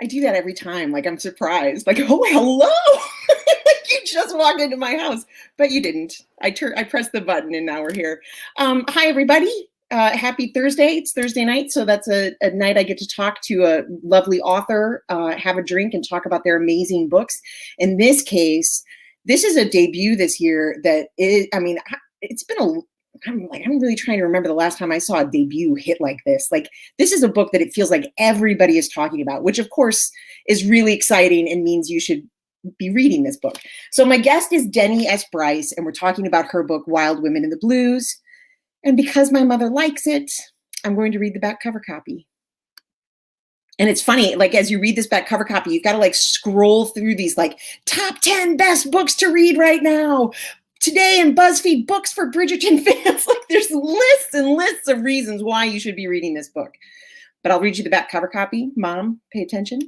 I do that every time. Like, I'm surprised. Like, oh, hello. Like you just walked into my house, but you didn't. I pressed the button and now we're here. Hi, everybody. Happy Thursday. It's Thursday night. So that's a night I get to talk to a lovely author, have a drink and talk about their amazing books. In this case, this is a debut this year that is, I mean, it's been I'm really trying to remember the last time I saw a debut hit like this. Like, this is a book that it feels like everybody is talking about, which of course is really exciting and means you should be reading this book. So my guest is Denny S Bryce, and we're talking about her book, Wild Women in the Blues. And because my mother likes it, I'm going to read the back cover copy. And it's funny, like, as you read this back cover copy, you've got to like scroll through these like top 10 best books to read right now. Today in BuzzFeed Books for Bridgerton fans. Like, there's lists and lists of reasons why you should be reading this book. But I'll read you the back cover copy. Mom, pay attention.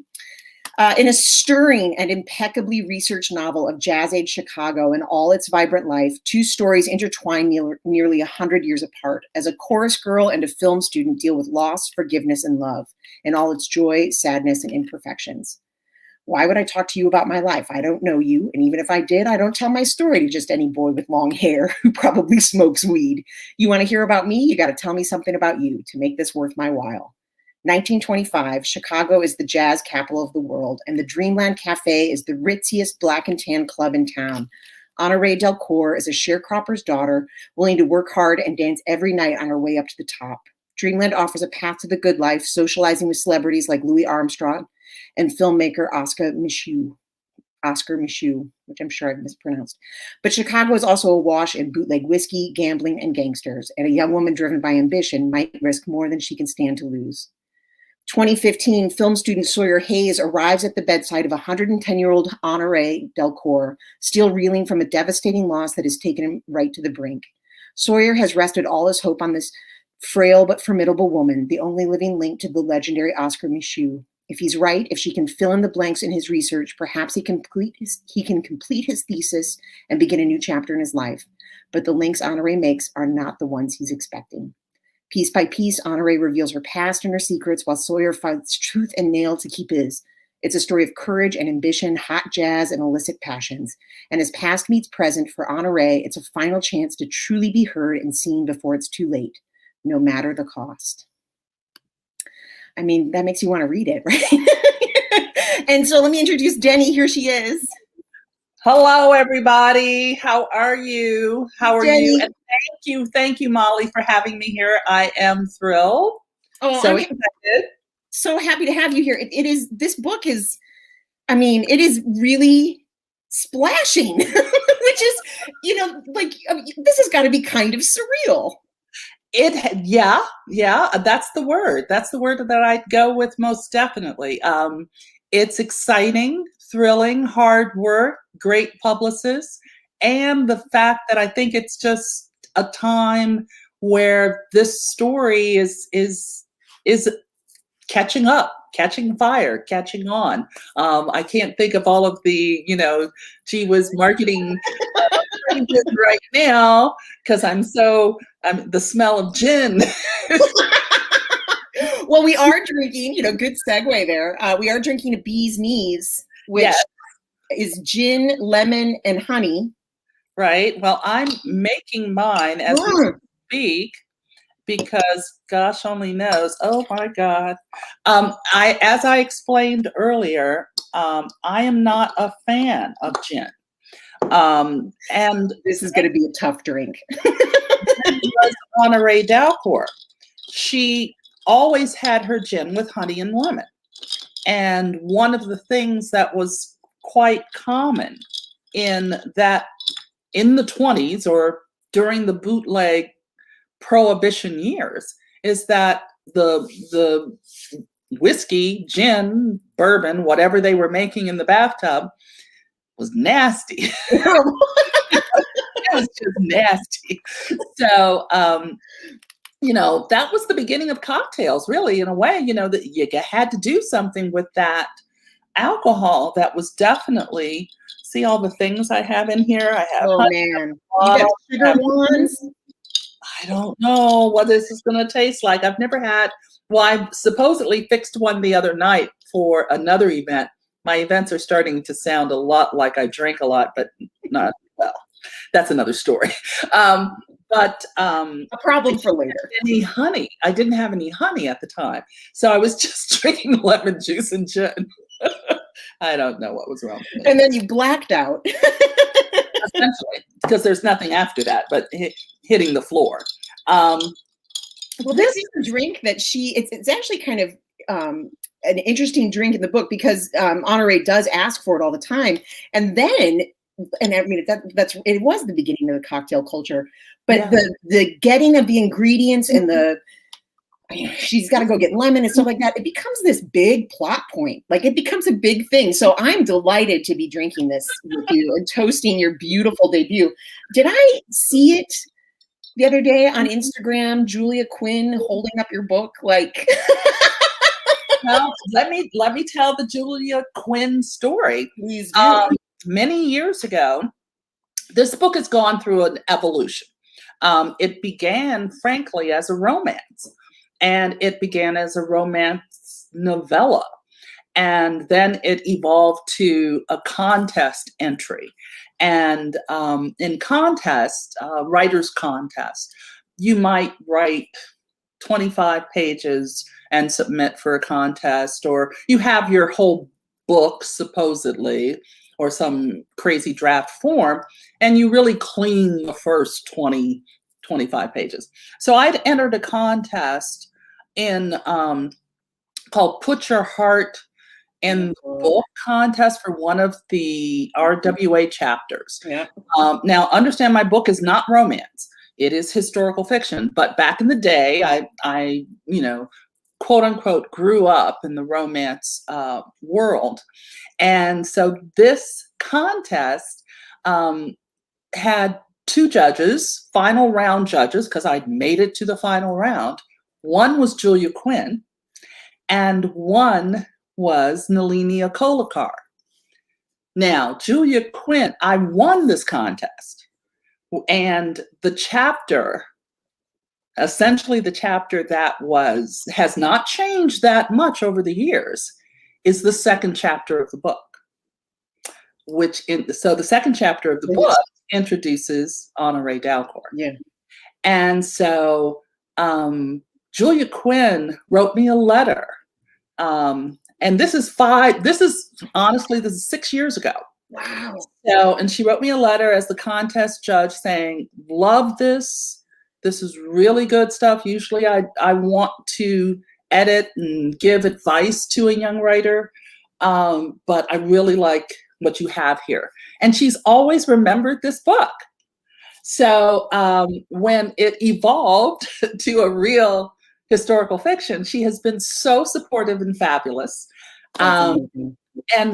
In a stirring and impeccably researched novel of jazz-age Chicago and all its vibrant life, two stories intertwine nearly 100 years apart as a chorus girl and a film student deal with loss, forgiveness, and love in all its joy, sadness, and imperfections. Why would I talk to you about my life? I don't know you, and even if I did, I don't tell my story to just any boy with long hair who probably smokes weed. You want to hear about me? You got to tell me something about you to make this worth my while. 1925, Chicago is the jazz capital of the world, and the Dreamland Cafe is the ritziest black and tan club in town. Honorée Delcourt is a sharecropper's daughter, willing to work hard and dance every night on her way up to the top. Dreamland offers a path to the good life, socializing with celebrities like Louis Armstrong and filmmaker Oscar Micheaux, which I'm sure I've mispronounced. But Chicago is also awash in bootleg whiskey, gambling, and gangsters, and a young woman driven by ambition might risk more than she can stand to lose. 2015, film student Sawyer Hayes arrives at the bedside of 110-year-old Honorée Delcourt, still reeling from a devastating loss that has taken him right to the brink. Sawyer has rested all his hope on this frail but formidable woman, the only living link to the legendary Oscar Micheaux. If he's right, if she can fill in the blanks in his research, perhaps he can complete his thesis and begin a new chapter in his life. But the links Honorée makes are not the ones he's expecting. Piece by piece, Honorée reveals her past and her secrets while Sawyer fights tooth and nail to keep his. It's a story of courage and ambition, hot jazz and illicit passions. And as past meets present for Honorée, it's a final chance to truly be heard and seen before it's too late, no matter the cost. I mean, that makes you want to read it, right? And so let me introduce Denny. Here she is. Hello, everybody. How are you? How are Denny. you? And thank you, Molly, for having me here. I am thrilled. Oh, so I'm excited. So happy to have you here. This book is, I mean, it is really splashing, which is, this has got to be kind of surreal. Yeah, that's the word. That's the word that I'd go with most definitely. It's exciting, thrilling, hard work, great publicists, and the fact that I think it's just a time where this story is catching up, catching fire, catching on. I can't think of all of the, gee whiz marketing right now because I'm the smell of gin. Well, we are drinking, good segue there. We are drinking a Bee's Knees, which is gin, lemon, and honey. Right. Well, I'm making mine as we speak because gosh only knows. Oh my God. As I explained earlier, I am not a fan of gin. And this is going to be a tough drink. Was Honorée Delcourt. She always had her gin with honey and lemon. And one of the things that was quite common in the 20s or during the bootleg prohibition years is that the whiskey, gin, bourbon, whatever they were making in the bathtub was nasty. It was just nasty. So, that was the beginning of cocktails, really, in a way, that you had to do something with that alcohol that was definitely, see all the things I have in here? I have man. You got sugar ones? I don't know what this is going to taste like. I've never had, well, I supposedly fixed one the other night for another event. My events are starting to sound a lot like I drink a lot, but not, well, that's another story. But A problem for later. any honey. I didn't have any honey at the time. So I was just drinking lemon juice and gin. I don't know what was wrong with me. And then you blacked out. Essentially, because there's nothing after that but hitting the floor. Well, this is a drink that it's actually kind of an interesting drink in the book because Honoré does ask for it all the time. And then, and I mean, it was the beginning of the cocktail culture, but the getting of the ingredients and she's got to go get lemon and stuff like that. It becomes this big plot point. Like it becomes a big thing. So I'm delighted to be drinking this with you and toasting your beautiful debut. Did I see it the other day on Instagram, Julia Quinn holding up your book? Like, well, let me tell the Julia Quinn story. Please do. Many years ago, this book has gone through an evolution. It began, frankly, as a romance. And it began as a romance novella. And then it evolved to a contest entry. And in contest, writer's contest, you might write 25 pages and submit for a contest, or you have your whole book, supposedly, or some crazy draft form, and you really clean the first 20, 25 pages. So I'd entered a contest in called Put Your Heart in the Book contest for one of the RWA chapters. Yeah. Now, understand my book is not romance. It is historical fiction. But back in the day, I quote unquote, grew up in the romance world. And so this contest had two judges, final round judges, because I'd made it to the final round. One was Julia Quinn, and one was Nalini Akolakar. Now, Julia Quinn, I won this contest, and the chapter, essentially the chapter that has not changed that much over the years, is the second chapter of the book. So the second chapter of the book introduces Honoré Dalcourt. Yeah. And so Julia Quinn wrote me a letter. And this is 6 years ago. Wow. So, and she wrote me a letter as the contest judge saying, love this. This is really good stuff. Usually I want to edit and give advice to a young writer. But I really like what you have here. And she's always remembered this book. So when it evolved to a real historical fiction, she has been so supportive and fabulous. And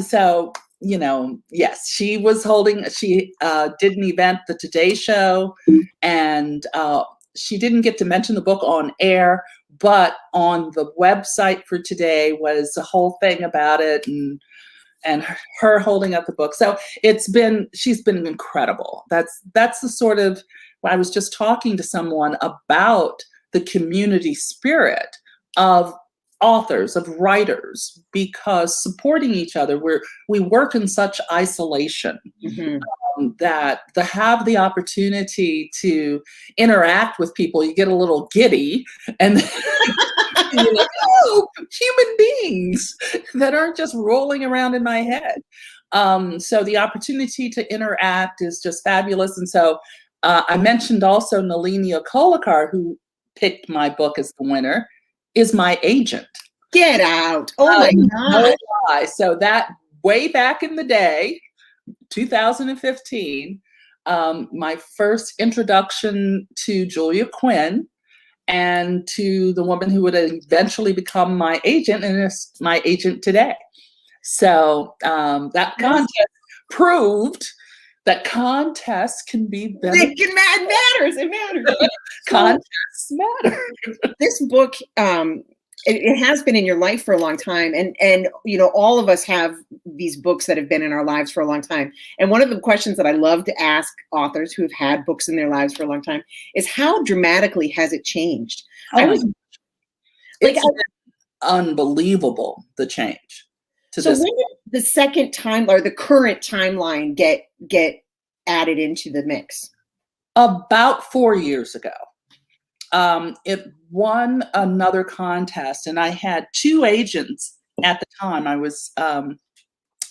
so, yes, she did an event, the Today Show, and she didn't get to mention the book on air, but on the website for Today was a whole thing about it, and her holding up the book. So she's been incredible. That's the sort of, I was just talking to someone about the community spirit of authors, of writers, because supporting each other, we work in such isolation. Mm-hmm. That to have the opportunity to interact with people, you get a little giddy, and you're like, oh, human beings that aren't just rolling around in my head. So the opportunity to interact is just fabulous. And so I mentioned also Nalini Akolakar, who picked my book as the winner, is my agent. Get out. Oh my God. No. So that way back in the day, 2015, my first introduction to Julia Quinn and to the woman who would eventually become my agent, and is my agent today. So that contest proved that contests can be better. It matters. Contests matter. This book, it has been in your life for a long time. And, you know, all of us have these books that have been in our lives for a long time. And one of the questions that I love to ask authors who have had books in their lives for a long time is how dramatically has it changed? I Oh, was like, it's been unbelievable, the change to so this. when did the second time or the current timeline get added into the mix? About 4 years ago. It won another contest, and I had two agents at the time I was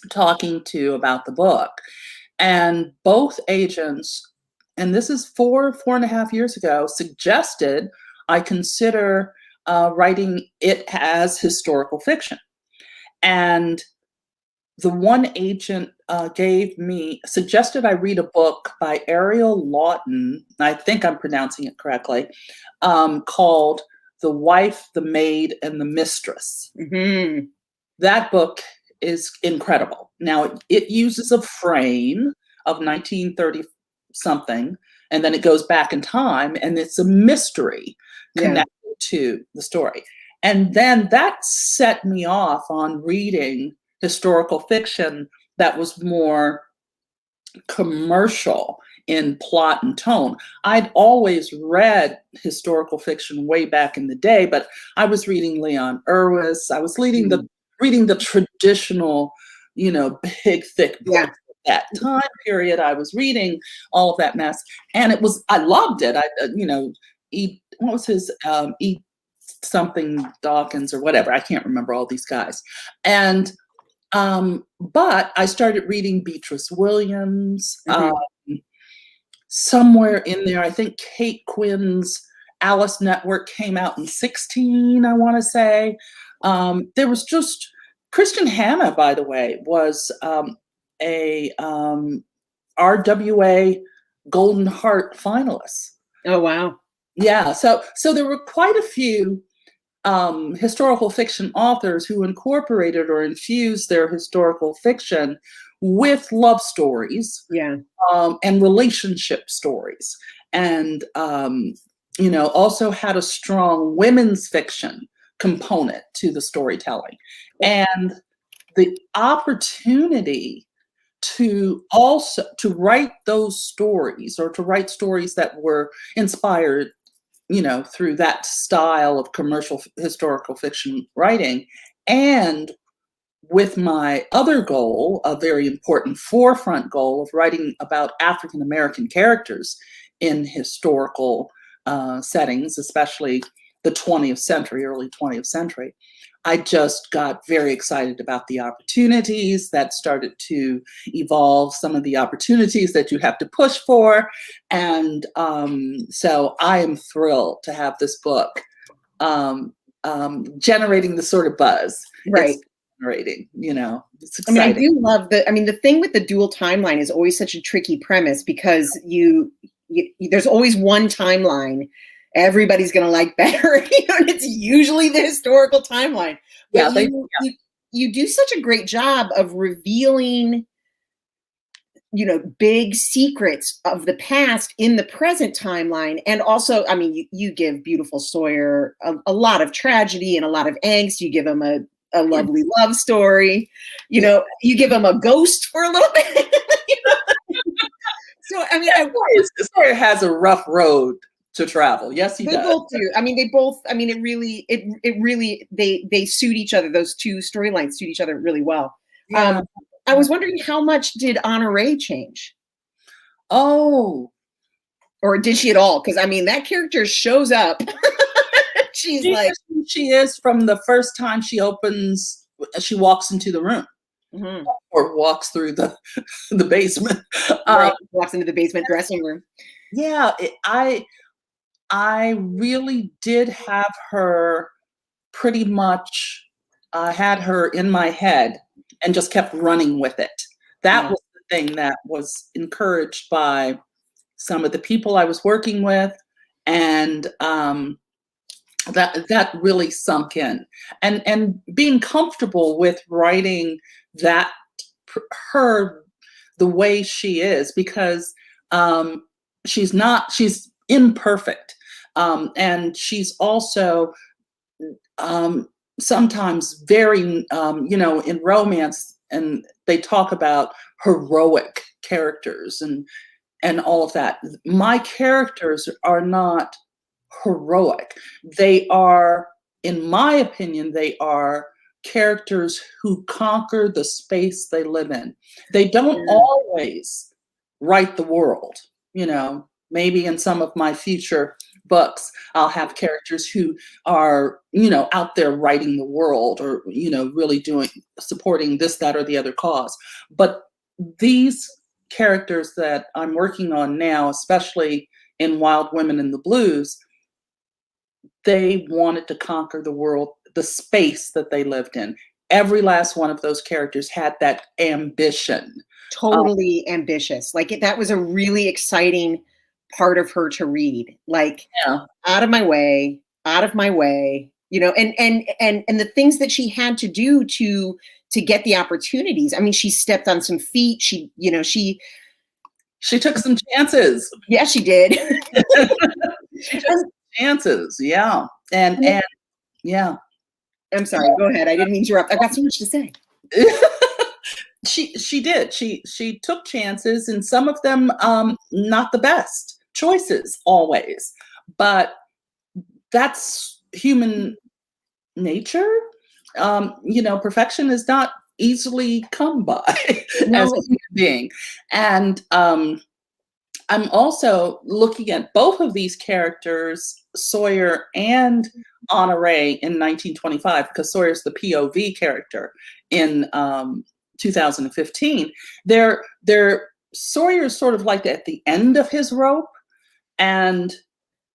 talking to about the book. And both agents, and this is 4.5 years ago, suggested I consider writing it as historical fiction. And the one agent suggested I read a book by Ariel Lawton, I think I'm pronouncing it correctly, called The Wife, the Maid, and the Mistress. Mm-hmm. That book is incredible. Now, it uses a frame of 1930 something, and then it goes back in time, and it's a mystery connected to the story. And then that set me off on reading historical fiction that was more commercial in plot and tone. I'd always read historical fiction way back in the day, but I was reading Leon Erwis. I was reading the traditional, you know, big, thick books. That time period, I was reading all of that mess, and I loved it. What was his, something Dawkins or whatever. I can't remember all these guys. And but I started reading Beatrice Williams. Somewhere in there, I think Kate Quinn's Alice Network came out in 16, I want to say. There was just Christian Hanna, by the way, was a RWA Golden Heart finalist. Oh, wow. Yeah, so there were quite a few historical fiction authors who incorporated or infused their historical fiction with love stories, and relationship stories, and also had a strong women's fiction component to the storytelling, and the opportunity to write those stories, or to write stories that were inspired through that style of commercial historical fiction writing, and with my other goal, a very important forefront goal of writing about African American characters in historical settings, especially the 20th century, early 20th century, I just got very excited about the opportunities that started to evolve, some of the opportunities that you have to push for. And so I am thrilled to have this book generating the sort of buzz. Right. It's generating, it's exciting. I exciting. do love the thing with the dual timeline is always such a tricky premise, because there's always one timeline everybody's going to like better, and it's usually the historical timeline. But you do such a great job of revealing, big secrets of the past in the present timeline. And also, I mean, you give Beautiful Sawyer a lot of tragedy and a lot of angst. You give him a lovely love story. You give him a ghost for a little bit. So, I mean, Sawyer has a rough road to travel. Yes, he does. They both do. I mean, it really, they suit each other. Those two storylines suit each other really well. Yeah. I was wondering, how much did Honoré change? Oh. Or did she at all? Because, I mean, that character shows up. She is from the first time she walks into the room. Mm-hmm. Or walks through the basement. Right. Walks into the basement dressing room. Yeah, I really did have her pretty much, had her in my head and just kept running with it. That was the thing that was encouraged by some of the people I was working with, and that really sunk in. And being comfortable with writing her the way she is, because she's imperfect. And she's also sometimes very, in romance, and they talk about heroic characters and all of that. My characters are not heroic. They are, in my opinion, they are characters who conquer the space they live in. They don't always right the world, maybe in some of my future books I'll have characters who are, out there writing the world, or, really supporting this, that, or the other cause. But these characters that I'm working on now, especially in Wild Women in the Blues, they wanted to conquer the world, the space that they lived in. Every last one of those characters had that ambition. Totally ambitious. Like that was a really exciting part of her to read. Like out of my way, and the things that she had to do to get the opportunities. I mean, she stepped on some feet. She took some chances. Yeah, she did. She took some chances. Yeah. And yeah. I'm sorry. Go ahead. I didn't mean to interrupt. I've got so much to say. She did. She took chances, and some of them not the best choices always. But that's human nature. Perfection is not easily come by as a human being. And I'm also looking at both of these characters, Sawyer and Honore, in 1925, because Sawyer's the POV character in 2015. Sawyer's sort of like at the end of his rope, and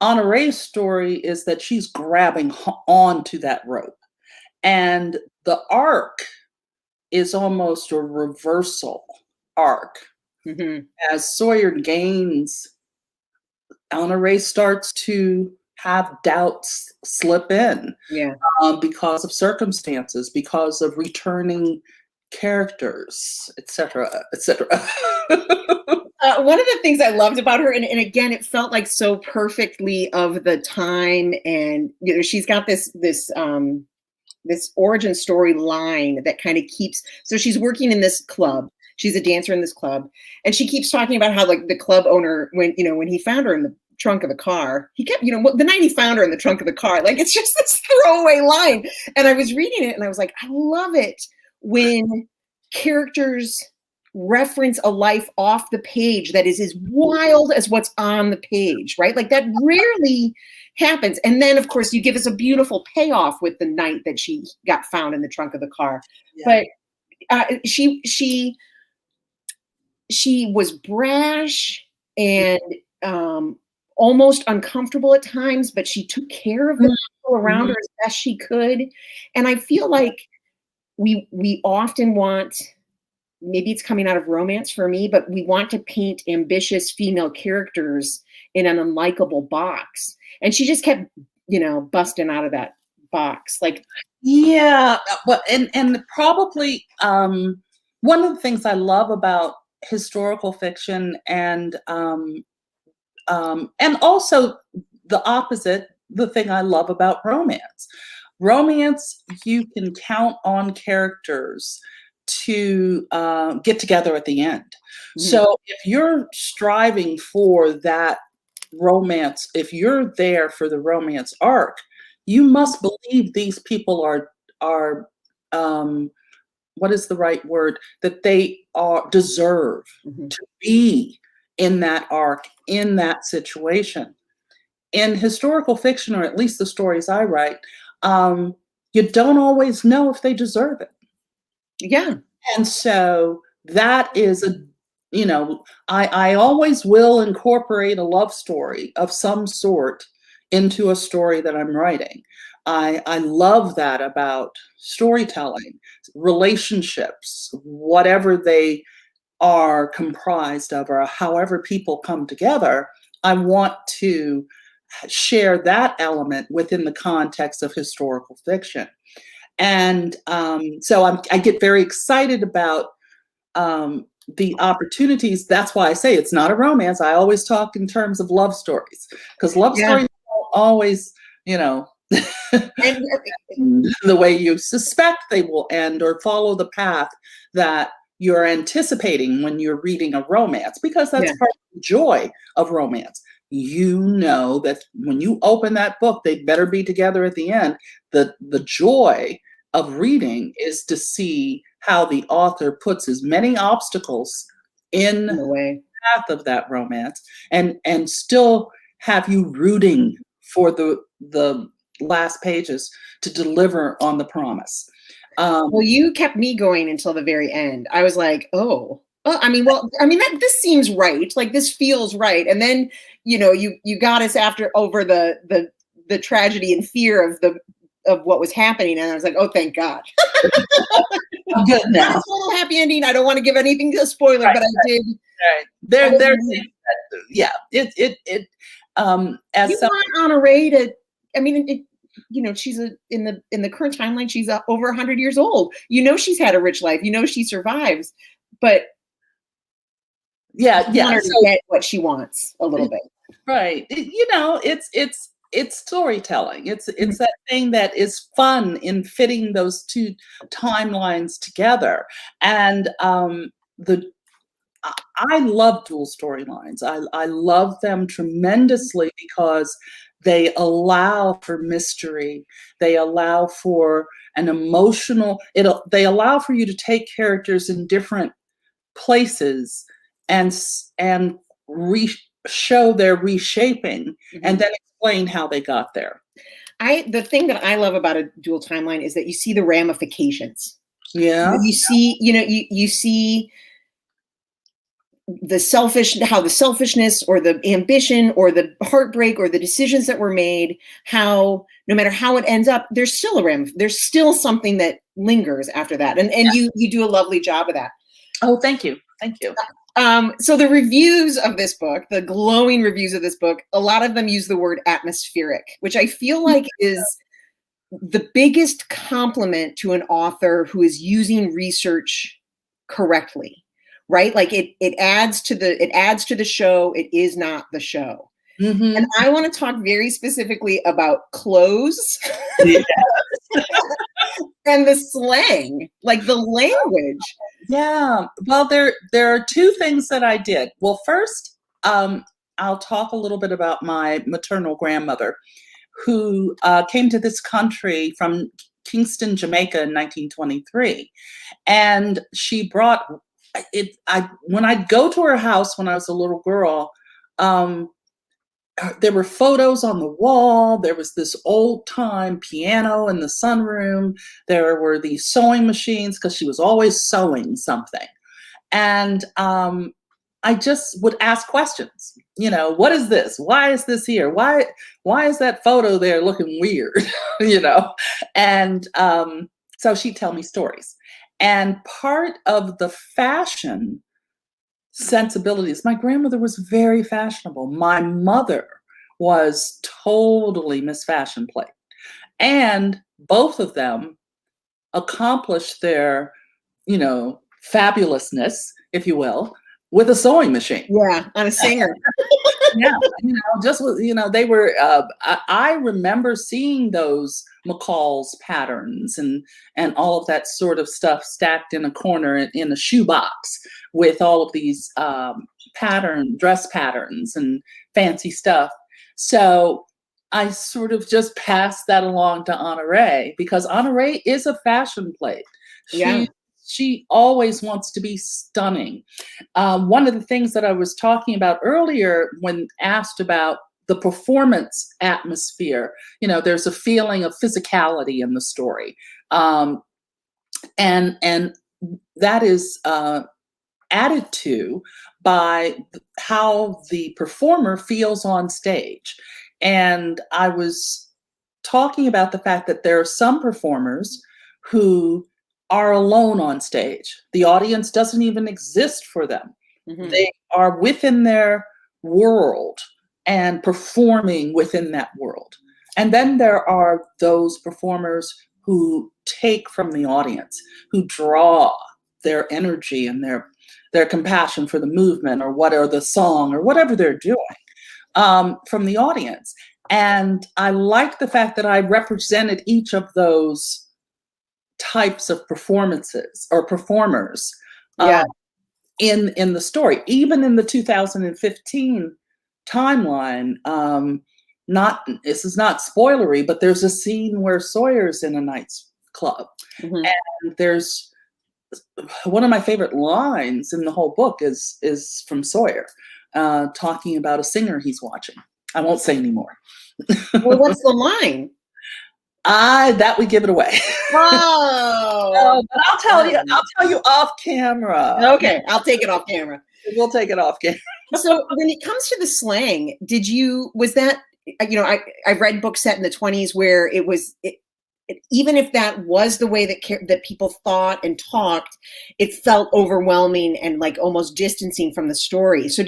Honore's story is that she's grabbing onto that rope. And the arc is almost a reversal arc. Mm-hmm. As Sawyer gains, Honore starts to have doubts slip in, because of circumstances, because of returning characters, etc., etc. One of the things I loved about her, and again, it felt like so perfectly of the time, and she's got this origin story line that kind of keeps. So she's working in this club. She's a dancer in this club, and she keeps talking about how, like, the club owner, when he found her in the trunk of the car, he kept, the night he found her in the trunk of the car, like, it's just this throwaway line. And I was reading it and I was like, I love it when characters reference a life off the page that is as wild as what's on the page, right? Like, that rarely happens. And then, of course, you give us a beautiful payoff with the night that she got found in the trunk of the car. Yeah. But she was brash and almost uncomfortable at times, but she took care of the people around her as best she could. And I feel like we often want, maybe it's coming out of romance for me, but we want to paint ambitious female characters in an unlikable box. And she just kept, busting out of that box. Like, yeah, well, and probably one of the things I love about historical fiction, and also the opposite, the thing I love about romance. Romance, you can count on characters to get together at the end. Mm-hmm. So if you're striving for that romance, if you're there for the romance arc, you must believe these people are what is the right word? That they deserve to be in that arc, in that situation. In historical fiction, or at least the stories I write, you don't always know if they deserve it. Yeah. And so that is I always will incorporate a love story of some sort into a story that I'm writing. I love that about storytelling, relationships, whatever they are comprised of, or however people come together. I want to share that element within the context of historical fiction. And so I get very excited about the opportunities. That's why I say it's not a romance. I always talk in terms of love stories, because love stories don't always, And the way you suspect they will end or follow the path that you're anticipating when you're reading a romance, because that's yeah, part of the joy of romance. You know that when you open that book, they better be together at the end. The joy of reading is to see how the author puts as many obstacles in in the a way. path of that romance and still have you rooting for the last pages to deliver on the promise. Well, you kept me going until the very end. I was like, oh, I mean, this seems right. Like this feels right. And then, you got us over the tragedy and fear of what was happening. And I was like, oh, thank God. I'm good now. It's a little happy ending. I don't want to give anything to a spoiler, Right, but I did. right. There's things that, yeah, as You some, want Honore to, I mean, she's in the current timeline, she's over 100 years old. She's had a rich life. She survives, but yeah, you yeah. want her to get what she wants a little bit. Right. It's storytelling. It's that thing that is fun in fitting those two timelines together. And I love dual storylines. I love them tremendously because they allow for mystery. They allow for an emotional, they allow for you to take characters in different places and show their reshaping and then explain how they got there. The thing that I love about a dual timeline is that you see the ramifications. Yeah. You see, you see how the selfishness or the ambition or the heartbreak or the decisions that were made, how no matter how it ends up, there's still something that lingers after that. And you do a lovely job of that. Oh, thank you. Thank you. So the reviews of this book, the glowing reviews of this book, a lot of them use the word atmospheric, which I feel like is the biggest compliment to an author who is using research correctly, right? Like it adds to the show. It is not the show. Mm-hmm. And I want to talk very specifically about clothes. Yes. And the slang, like the language. Yeah. Well, there are two things that I did. Well, first, I'll talk a little bit about my maternal grandmother, who came to this country from Kingston, Jamaica in 1923. And she brought it. When I'd go to her house when I was a little girl, there were photos on the wall. There was this old time piano in the sunroom. There were these sewing machines because she was always sewing something. And I just would ask questions. What is this? Why is this here? Why is that photo there looking weird? And so she'd tell me stories. And part of the fashion sensibilities. My grandmother was very fashionable. My mother was totally Miss Fashion Plate. And both of them accomplished their, fabulousness, if you will, with a sewing machine. Yeah, on a singer. Yeah, just with, they were, I remember seeing those McCall's patterns and all of that sort of stuff stacked in a corner in a shoebox with all of these dress patterns and fancy stuff. So I sort of just passed that along to Honore because Honore is a fashion plate. She always wants to be stunning. One of the things that I was talking about earlier when asked about the performance atmosphere, there's a feeling of physicality in the story. And that is added to by how the performer feels on stage. And I was talking about the fact that there are some performers who are alone on stage. The audience doesn't even exist for them. Mm-hmm. They are within their world and performing within that world. And then there are those performers who take from the audience, who draw their energy and their compassion for the movement or the song or whatever they're doing from the audience. And I like the fact that I represented each of those types of performances or performers Yeah. in the story. Even in the 2015 timeline, not this is not spoilery, but there's a scene where Sawyer's in a night's club, Mhm. and there's one of my favorite lines in the whole book is from Sawyer, talking about a singer he's watching. I won't say anymore. Well, what's the line? That would give it away. Oh, But I'll tell you off camera. okay. I'll take it off camera. We'll take it off camera. So when it comes to the slang, was that, I read books set in the 20s where even if that was the way that people thought and talked, it felt overwhelming and like almost distancing from the story. So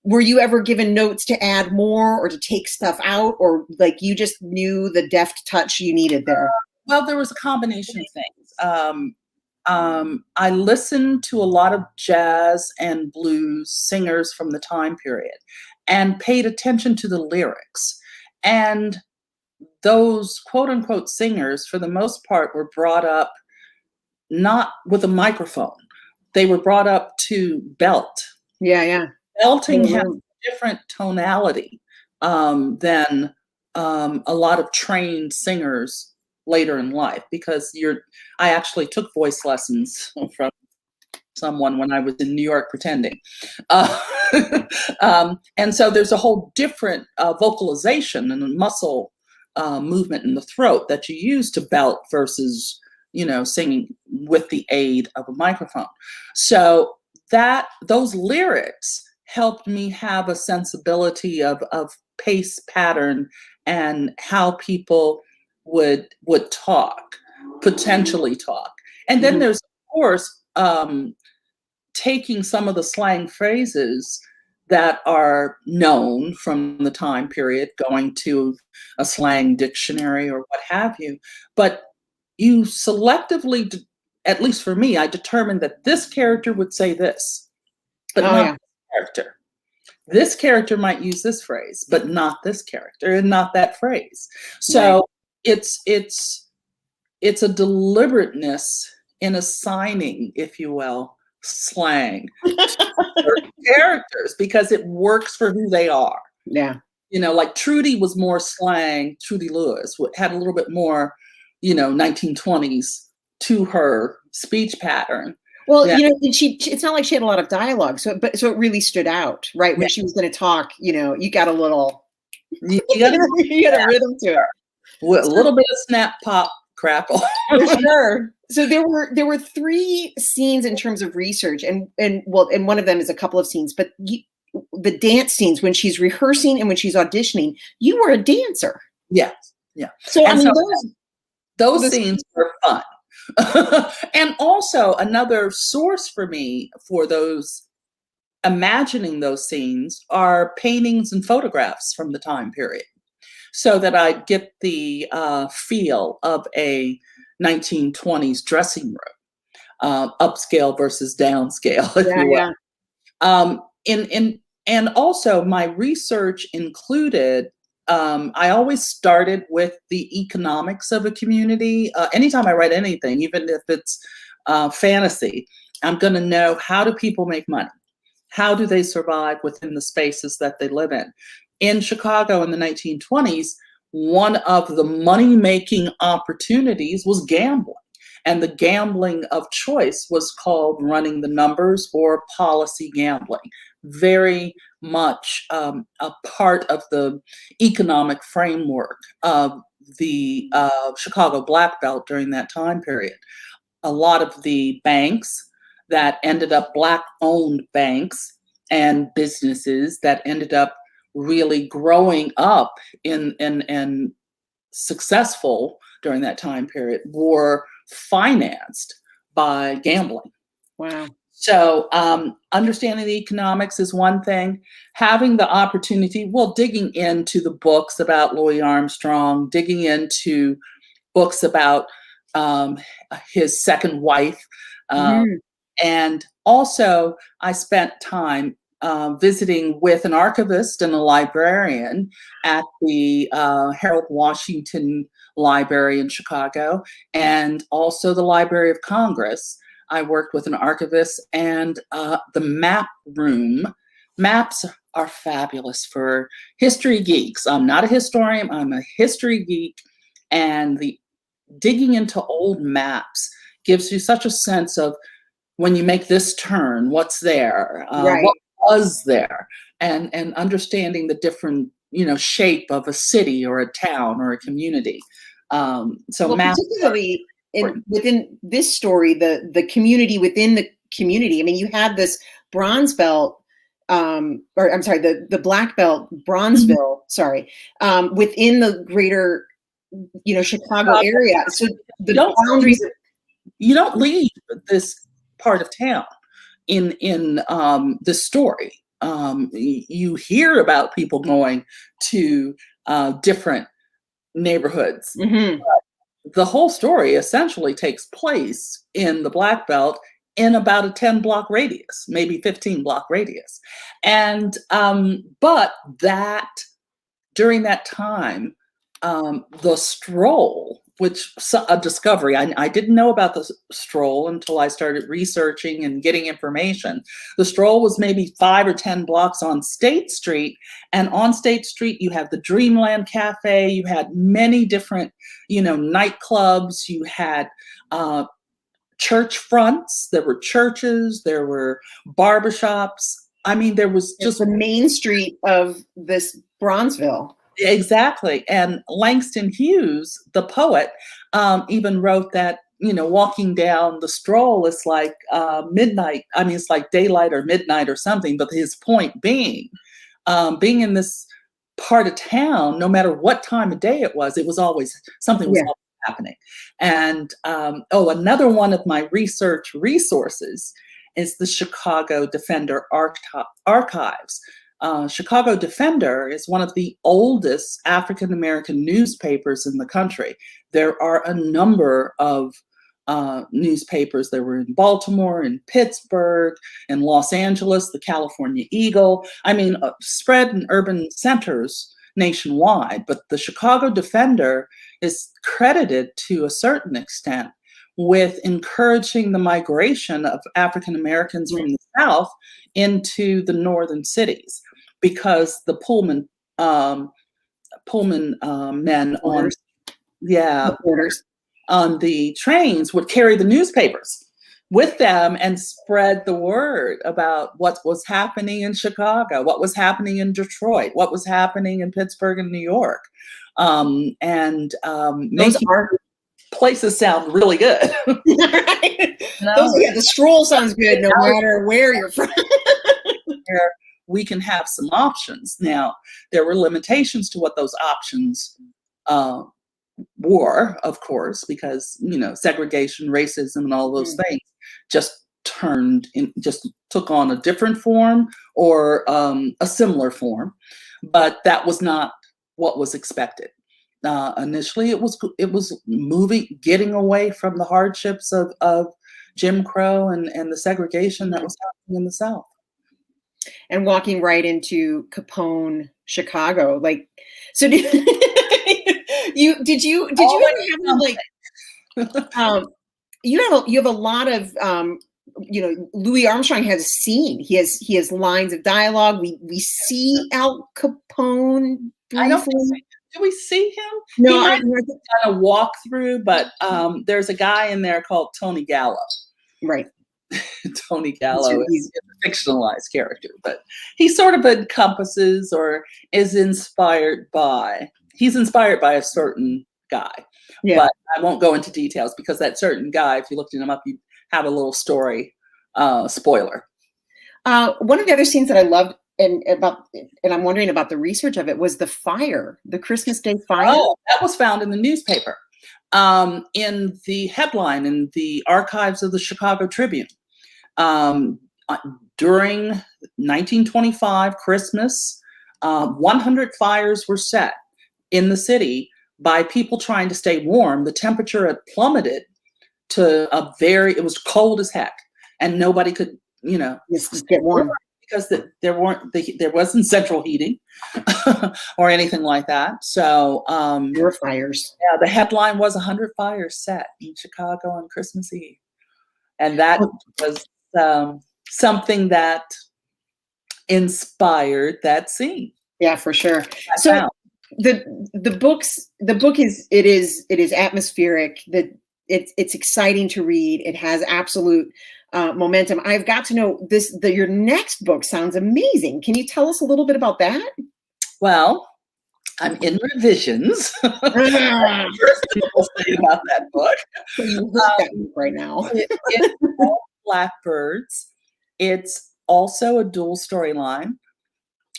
were you ever given notes to add more or to take stuff out, or like you just knew the deft touch you needed there? Well, there was a combination of things. I listened to a lot of jazz and blues singers from the time period and paid attention to the lyrics. And those quote unquote singers, for the most part, were brought up not with a microphone. They were brought up to belt. Yeah. Belting has a different tonality than a lot of trained singers later in life, because I actually took voice lessons from someone when I was in New York pretending. And so there's a whole different vocalization and muscle movement in the throat that you use to belt versus, singing with the aid of a microphone. So those lyrics helped me have a sensibility of pace pattern and how people would potentially talk. And then there's, of course, taking some of the slang phrases that are known from the time period, going to a slang dictionary or what have you. But you selectively, at least for me, I determined that this character would say this, but not this character. This character might use this phrase, but not this character and not that phrase. So it's a deliberateness in assigning, if you will, slang to characters because it works for who they are. Yeah. Like Trudy was more slang. Trudy Lewis had a little bit more, 1920s to her speech pattern. Well, it's not like she had a lot of dialogue, so it really stood out, right? When she was going to talk, you got a little, you got a rhythm to it. With a little bit of snap, pop, crackle. For sure. So there were 3 scenes in terms of research, and one of them is a couple of scenes, but the dance scenes when she's rehearsing and when she's auditioning, you were a dancer. Yeah. So those scenes were fun. And also another source for me for those imagining those scenes are paintings and photographs from the time period, so that I get the feel of a 1920s dressing room, upscale versus downscale, if you will. And also my research included, I always started with the economics of a community. Anytime I write anything, even if it's fantasy, I'm going to know, how do people make money? How do they survive within the spaces that they live in? In Chicago in the 1920s, one of the money-making opportunities was gambling. And the gambling of choice was called running the numbers or policy gambling. Very much a part of the economic framework of the Chicago Black Belt during that time period. A lot of the banks that ended up Black-owned banks and businesses that ended up really growing up and successful during that time period were financed by gambling. Wow. So understanding the economics is one thing. Having the opportunity, digging into the books about Louis Armstrong, digging into books about his second wife. And also I spent time visiting with an archivist and a librarian at the Harold Washington Library in Chicago, and also the Library of Congress. I worked with an archivist and the map room. Maps are fabulous for history geeks. I'm not a historian, I'm a history geek, and the digging into old maps gives you such a sense of when you make this turn, what's there, Right. what was there, and understanding the different, shape of a city or a town or a community. So Well, maps, particularly within this story, the community within the community. I mean, you had this Bronze Belt, or I'm sorry, the Black Belt, Bronzeville, sorry, within the greater, Chicago area. So the boundaries. You don't leave this part of town in this story. You hear about people going to different neighborhoods. Mm-hmm. The whole story essentially takes place in the Black Belt in about a 10-block radius, maybe 15-block radius. And but that during that time, the stroll, which a discovery, I didn't know about the stroll until I started researching and getting information. The stroll was maybe 5 or 10 blocks on State Street, and on State Street you have the Dreamland Cafe, you had many different, nightclubs, you had church fronts, there were churches, there were barbershops. I mean, there was just the main street of this Bronzeville. Exactly. And Langston Hughes, the poet, even wrote that, walking down the stroll is like midnight. I mean, it's like daylight or midnight or something. But his point being in this part of town, no matter what time of day it was always something was always happening. And another one of my research resources is the Chicago Defender Archives. Chicago Defender is one of the oldest African-American newspapers in the country. There are a number of newspapers. There were in Baltimore, in Pittsburgh, in Los Angeles, the California Eagle. I mean, spread in urban centers nationwide. But the Chicago Defender is credited to a certain extent with encouraging the migration of African-Americans from the South into the northern cities, because the Pullman men on the trains would carry the newspapers with them and spread the word about what was happening in Chicago, what was happening in Detroit, what was happening in Pittsburgh and New York, making places sound really good. The stroll sounds good no matter where you're from. Where we can have some options. Now, there were limitations to what those options were, of course, because, segregation, racism, and all those things just took on a different form or a similar form, but that was not what was expected. Initially, it was getting away from the hardships of Jim Crow and the segregation that was happening in the South. And walking right into Capone, Chicago. Like, so did you have a lot of Louis Armstrong has a scene. He has lines of dialogue. We see Al Capone briefly. Do we see him? No, he might kind of walk through, but there's a guy in there called Tony Gallo. Right. Tony Gallo is a fictionalized character, but he sort of encompasses or is inspired by. He's inspired by a certain guy, but I won't go into details because that certain guy, if you looked him up, you have a little story spoiler. One of the other scenes that I loved and I'm wondering about the research of it was the fire, the Christmas Day fire. Oh, that was found in the newspaper. In the headline in the archives of the Chicago Tribune. During 1925 Christmas, 100 fires were set in the city by people trying to stay warm. The temperature had plummeted to it was cold as heck, and nobody could, get warm. because there wasn't central heating or anything like that. So There were fires. yeah, the headline was 100 fires set in Chicago on Christmas Eve. And that was something that inspired that scene. Yeah, for sure. So the book is atmospheric. It's exciting to read. It has absolute momentum. I've got to know your next book sounds amazing. Can you tell us a little bit about that? Well, I'm in revisions. First thing I'll say about that book. So you heard that book right now. It's called Blackbirds. It's also a dual storyline.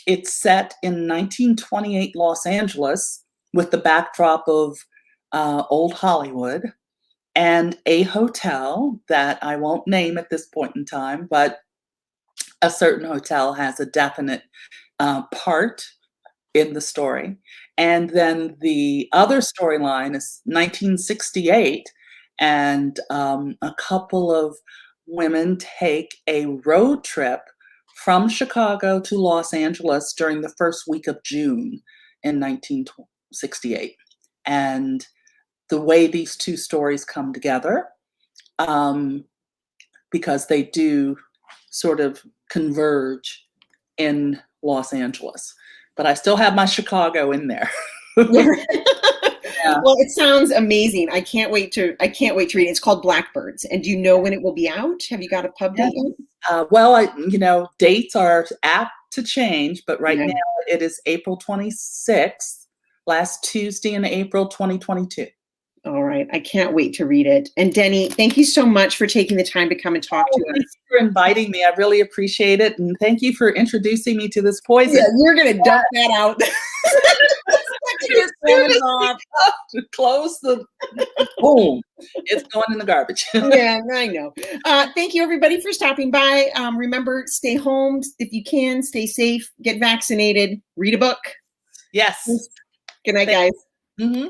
It's set in 1928 Los Angeles with the backdrop of old Hollywood and a hotel that I won't name at this point in time, but a certain hotel has a definite part in the story. And then the other storyline is 1968, and a couple of women take a road trip from Chicago to Los Angeles during the first week of June in 1968. And the way these two stories come together, because they do sort of converge in Los Angeles. But I still have my Chicago in there. Yeah. Well, it sounds amazing. I can't wait to read it. It's called Blackbirds. And do you know when it will be out? Have you got a pub date yet? Well, dates are apt to change, but right now it is April 26th, last Tuesday in April 2022. All right. I can't wait to read it. And Denny, thank you so much for taking the time to come and talk to us. Thanks for inviting me. I really appreciate it. And thank you for introducing me to this poison. Yeah, you're going to dump that out. Close the boom. It's going in the garbage. Yeah, I know. Thank you, everybody, for stopping by. Remember, stay home if you can. Stay safe. Get vaccinated. Read a book. Yes. Good night, guys. Mm-hmm.